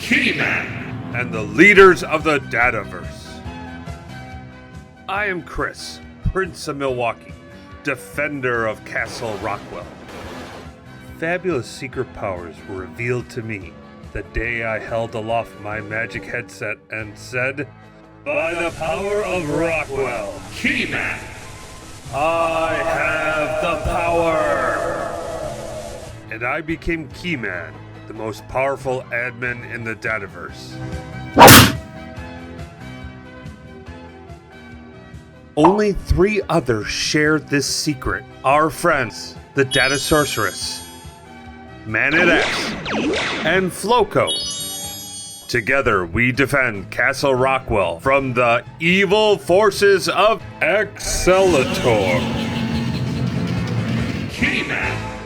KeyMan, and the leaders of the Dataverse. I am Chris, Prince of Milwaukee, defender of Castle Rockwell. Fabulous secret powers were revealed to me the day I held aloft my magic headset and said, "By the power of Rockwell, KeyMan, I have the power!" And I became KeyMan, the most powerful admin in the Dataverse. Only 3 others shared this secret. Our friends, the Data Sorceress, Man-at-X, and Floco. Together, we defend Castle Rockwell from the evil forces of Excelitor. KeyMan.